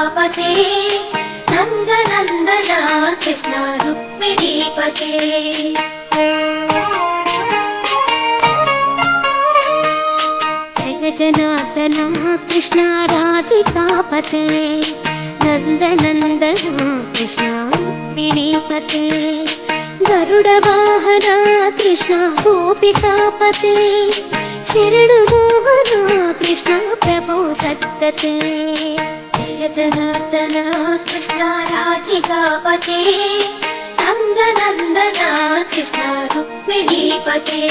राधिकापते नन्दनन्दना कृष्ण रुक्मिणीपते जय जनार्दना कृष्ण राधिकापते नन्दनन्दना कृष्ण रुक्मिणीपते गरुडवाहना कृष्ण गोपिकापते शरणुमोहना कृष्ण प्रभो सद्गते जय जनार्दना कृष्ण राधिकापते नन्दनन्दना कृष्ण रुक्मिणीपते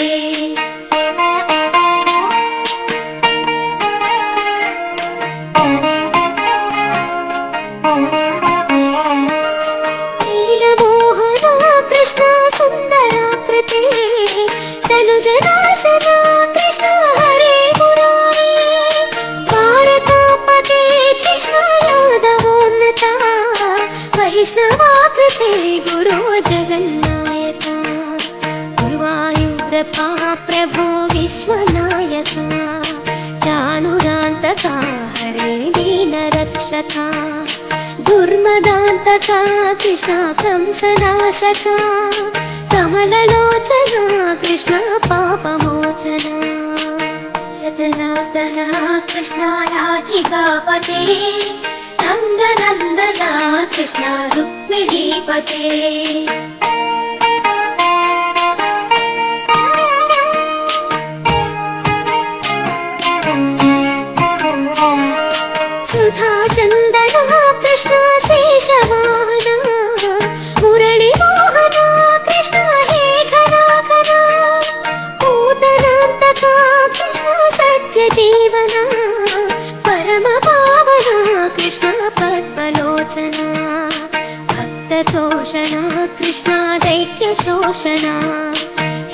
वैष्णवाकृते गुरो जगन्नायका गुरुवायूरप्पा प्रभो विश्वनायका चाणुरान्तका हरे दीनरक्षका दुर्मदान्तका कृष्ण कंसनाशका कमललोचना कृष्ण पापमोचना जनार्दना कृष्ण राधिकापते नन्दनन्दना कृष्ण रुक्मिणीपते सुधाचन्दना कृष्ण शेषवाहना मुरळीमोहना कृष्ण हे घनाघना पूतनान्तका कृष्ण सत्यजीवना परमपावना कृष्ण पद्मलोचना भक्ततोषणा कृष्ण दैत्यशोषणा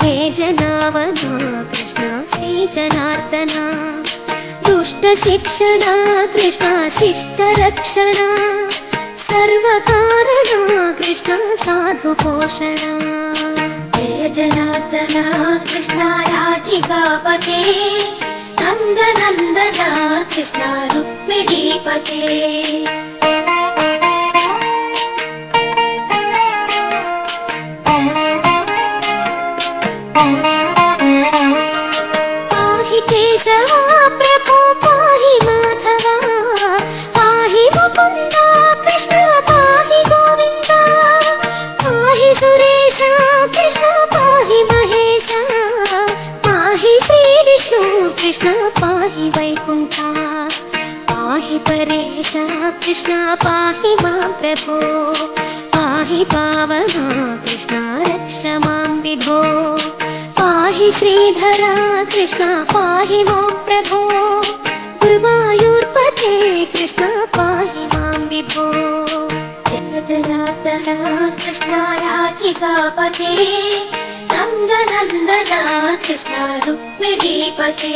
हे जनावना कृष्ण श्रीजनार्दना दुष्टशिक्षणा कृष्ण शिष्टरक्षणा सर्वकारणा कृष्ण साधुपोषणा जय जनार्दना कृष्ण राधिकापते नन्दनन्दना कृष्ण रुक्मिणीपते पाहि केशवा प्रभो पाहि माधवा पाहि मुकुन्दा कृष्ण पाहि गोविन्दा पाहि सुरेशा कृष्ण पाहि महेशा पाहि श्रीविष्णु कृष्ण पाहि वैकुण्ठा पाहि परेशा कृष्ण पाहि मां प्रभो पाहि पावना कृष्ण रक्ष मां विभो पाहि श्रीधरा कृष्ण पाहि मां प्रभो गुरुवायूर्पते कृष्ण पाहि मां विभो जय जनार्दना कृष्ण राधिकापते नन्दनन्दना कृष्ण रुक्मिणीपते